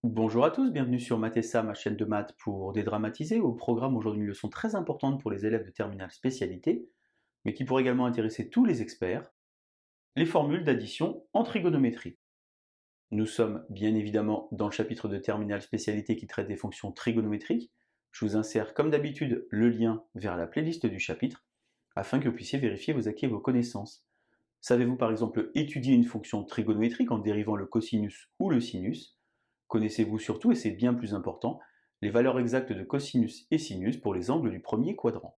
Bonjour à tous, bienvenue sur Mathessa, ma chaîne de maths pour dédramatiser. Au programme aujourd'hui une leçon très importante pour les élèves de terminale spécialité, mais qui pourrait également intéresser tous les experts, les formules d'addition en trigonométrie. Nous sommes bien évidemment dans le chapitre de terminale spécialité qui traite des fonctions trigonométriques. Je vous insère comme d'habitude le lien vers la playlist du chapitre, afin que vous puissiez vérifier vos acquis et vos connaissances. Savez-vous par exemple étudier une fonction trigonométrique en dérivant le cosinus ou le sinus? Connaissez-vous surtout, et c'est bien plus important, les valeurs exactes de cosinus et sinus pour les angles du premier quadrant.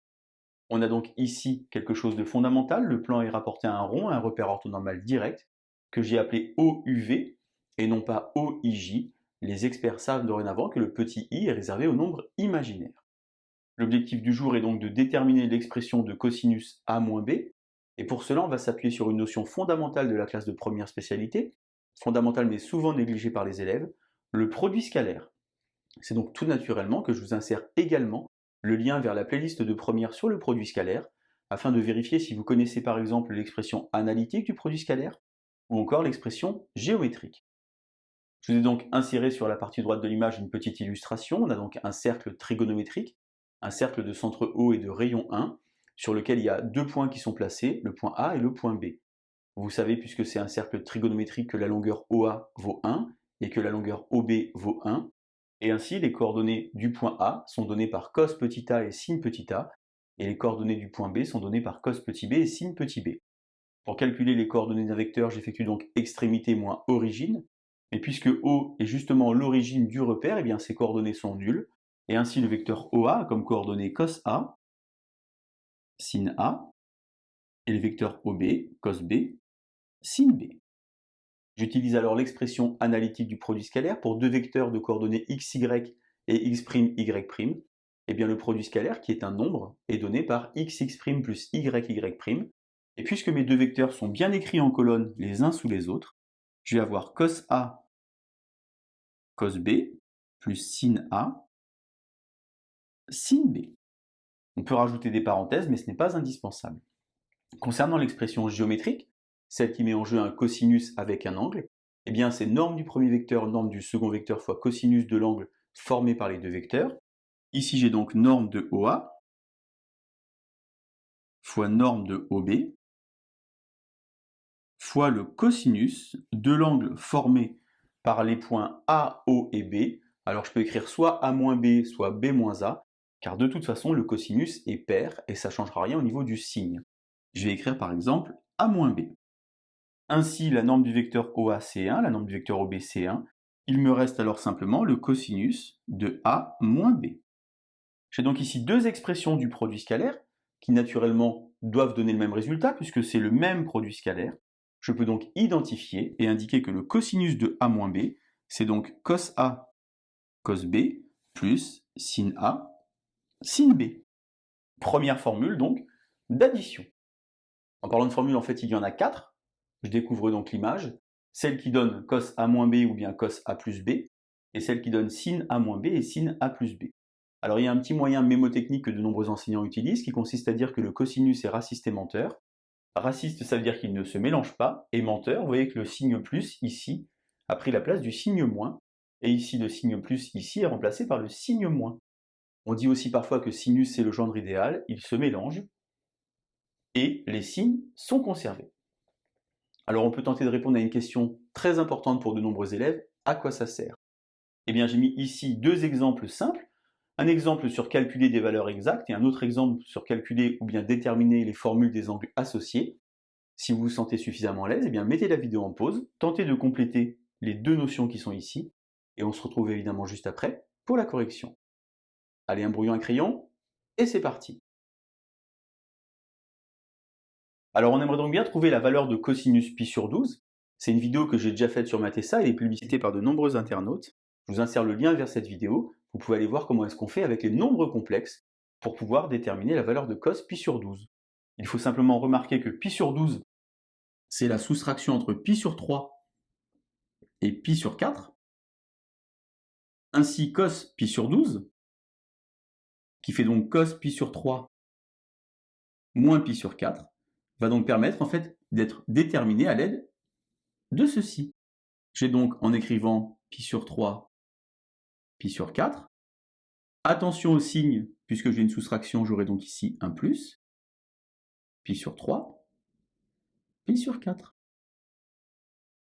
On a donc ici quelque chose de fondamental, le plan est rapporté à un rond, à un repère orthonormal direct, que j'ai appelé OUV et non pas OIJ. Les experts savent dorénavant que le petit i est réservé au nombre imaginaire. L'objectif du jour est donc de déterminer l'expression de cosinus a moins b, et pour cela on va s'appuyer sur une notion fondamentale de la classe de première spécialité, fondamentale mais souvent négligée par les élèves, le produit scalaire. C'est donc tout naturellement que je vous insère également le lien vers la playlist de première sur le produit scalaire, afin de vérifier si vous connaissez par exemple l'expression analytique du produit scalaire, ou encore l'expression géométrique. Je vous ai donc inséré sur la partie droite de l'image une petite illustration. On a donc un cercle trigonométrique, un cercle de centre O et de rayon 1, sur lequel il y a deux points qui sont placés, le point A et le point B. Vous savez, puisque c'est un cercle trigonométrique, que la longueur OA vaut 1 et que la longueur OB vaut 1. Et ainsi, les coordonnées du point A sont données par cos petit a et sin petit a, et les coordonnées du point B sont données par cos petit b et sin petit b. Pour calculer les coordonnées d'un vecteur, j'effectue donc extrémité moins origine, mais puisque O est justement l'origine du repère, eh bien ces coordonnées sont nulles, et ainsi le vecteur OA a comme coordonnées cos A, sin A, et le vecteur OB, cos B, sin B. J'utilise alors l'expression analytique du produit scalaire pour deux vecteurs de coordonnées xy et x'y'. Eh bien le produit scalaire, qui est un nombre, est donné par xx' plus yy'. Et puisque mes deux vecteurs sont bien écrits en colonne les uns sous les autres, je vais avoir cos A, cos B, plus sin A, sin B. On peut rajouter des parenthèses, mais ce n'est pas indispensable. Concernant l'expression géométrique, celle qui met en jeu un cosinus avec un angle, eh bien c'est norme du premier vecteur, norme du second vecteur fois cosinus de l'angle formé par les deux vecteurs. Ici j'ai donc norme de OA fois norme de OB fois le cosinus de l'angle formé par les points A, O et B. Alors je peux écrire soit A moins B, soit B moins A, car de toute façon le cosinus est pair et ça ne changera rien au niveau du signe. Je vais écrire par exemple A moins B. Ainsi, la norme du vecteur OA c'est 1, la norme du vecteur OB c'est 1. Il me reste alors simplement le cosinus de A moins B. J'ai donc ici deux expressions du produit scalaire, qui naturellement doivent donner le même résultat, puisque c'est le même produit scalaire. Je peux donc identifier et indiquer que le cosinus de A moins B, c'est donc cos A cos B plus sin A sin B. Première formule donc d'addition. En parlant de formule, en fait, il y en a 4. Je découvre donc l'image, celle qui donne cos A moins B ou bien cos A plus B, et celle qui donne sin A moins B et sin A plus B. Alors il y a un petit moyen mémotechnique que de nombreux enseignants utilisent, qui consiste à dire que le cosinus est raciste et menteur. Raciste, ça veut dire qu'il ne se mélange pas, et menteur, vous voyez que le signe plus, ici, a pris la place du signe moins, et ici le signe plus, ici, est remplacé par le signe moins. On dit aussi parfois que sinus c'est le gendre idéal, il se mélange, et les signes sont conservés. Alors on peut tenter de répondre à une question très importante pour de nombreux élèves, à quoi ça sert? Eh bien j'ai mis ici deux exemples simples, un exemple sur calculer des valeurs exactes et un autre exemple sur calculer ou bien déterminer les formules des angles associés. Si vous vous sentez suffisamment à l'aise, eh bien mettez la vidéo en pause, tentez de compléter les deux notions qui sont ici, et on se retrouve évidemment juste après pour la correction. Allez, un brouillon, un crayon, et c'est parti. Alors on aimerait donc bien trouver la valeur de cosinus pi sur 12. C'est une vidéo que j'ai déjà faite sur Mathessa, elle est publicitée par de nombreux internautes. Je vous insère le lien vers cette vidéo, vous pouvez aller voir comment est-ce qu'on fait avec les nombres complexes pour pouvoir déterminer la valeur de cos pi sur 12. Il faut simplement remarquer que pi sur 12, c'est la soustraction entre pi sur 3 et pi sur 4. Ainsi cos pi sur 12, qui fait donc cos pi sur 3 moins pi sur 4, va donc permettre en fait d'être déterminé à l'aide de ceci. J'ai donc, en écrivant pi sur 3 pi sur 4. Attention au signe, puisque j'ai une soustraction, j'aurai donc ici un plus. Pi sur 3, pi sur 4.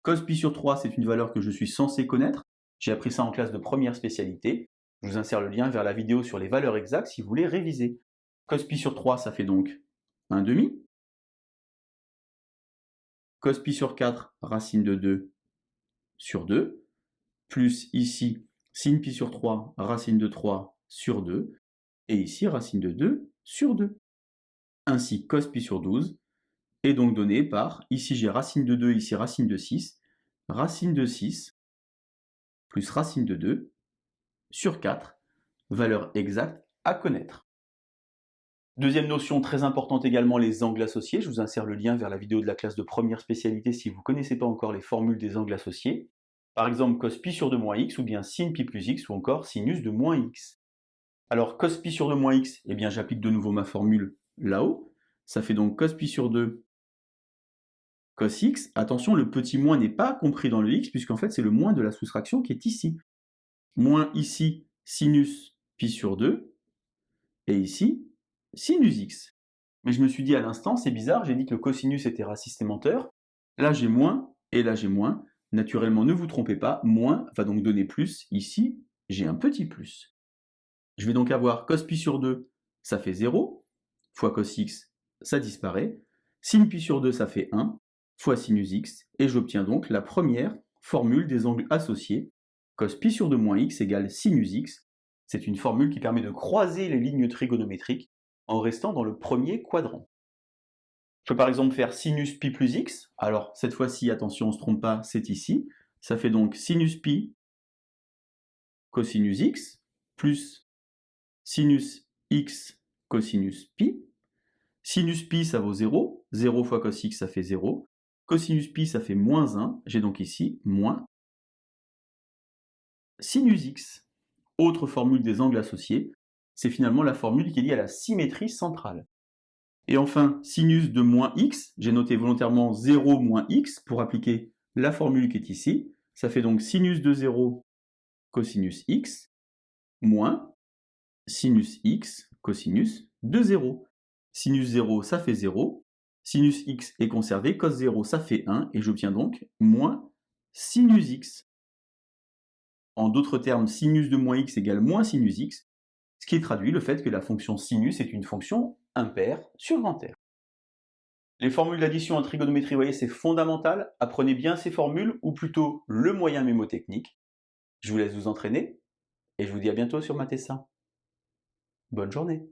Cos pi sur 3, c'est une valeur que je suis censé connaître. J'ai appris ça en classe de première spécialité. Je vous insère le lien vers la vidéo sur les valeurs exactes si vous voulez réviser. Cos pi sur 3, ça fait donc 1 demi. Cos pi sur 4, racine de 2 sur 2. Plus ici, sin pi sur 3, racine de 3 sur 2. Et ici, racine de 2 sur 2. Ainsi, cos pi sur 12 est donc donné par, ici j'ai racine de 2, ici racine de 6. Racine de 6 plus racine de 2 sur 4, valeur exacte à connaître. Deuxième notion très importante également, les angles associés. Je vous insère le lien vers la vidéo de la classe de première spécialité si vous ne connaissez pas encore les formules des angles associés. Par exemple, cos pi sur 2 moins x, ou bien sin pi plus x, ou encore sinus de moins x. Alors, cos pi sur 2 moins x, eh bien j'applique de nouveau ma formule là-haut. Ça fait donc cos pi sur 2 cos x. Attention, le petit moins n'est pas compris dans le x, puisqu'en fait c'est le moins de la soustraction qui est ici. Moins ici, sinus pi sur 2, et ici, sinus x. Mais je me suis dit à l'instant, c'est bizarre, j'ai dit que le cosinus était raciste et menteur. Là j'ai moins, et là j'ai moins. Naturellement, ne vous trompez pas, moins va donc donner plus. Ici, j'ai un petit plus. Je vais donc avoir cos pi sur 2, ça fait 0, fois cos x, ça disparaît. Sin pi sur 2, ça fait 1, fois sinus x, et j'obtiens donc la première formule des angles associés. Cos pi sur 2 moins x égale sinus x. C'est une formule qui permet de croiser les lignes trigonométriques en restant dans le premier quadrant. Je peux par exemple faire sinus pi plus x. Alors cette fois-ci, attention, on ne se trompe pas, c'est ici. Ça fait donc sinus pi cosinus x plus sinus x cosinus pi. Sinus pi, ça vaut 0. 0 fois cos x, ça fait 0. Cosinus pi, ça fait moins 1. J'ai donc ici moins sinus x. Autre formule des angles associés, c'est finalement la formule qui est liée à la symétrie centrale. Et enfin, sinus de moins x, j'ai noté volontairement 0 moins x pour appliquer la formule qui est ici. Ça fait donc sinus de 0 cosinus x moins sinus x cosinus de 0. Sinus 0, ça fait 0. Sinus x est conservé, cos 0, ça fait 1, et j'obtiens donc moins sinus x. En d'autres termes, sinus de moins x égale moins sinus x, ce qui traduit le fait que la fonction sinus est une fonction impaire sur grand R. Les formules d'addition en trigonométrie, vous voyez, c'est fondamental. Apprenez bien ces formules, ou plutôt le moyen mémotechnique. Je vous laisse vous entraîner, et je vous dis à bientôt sur Matessa. Bonne journée.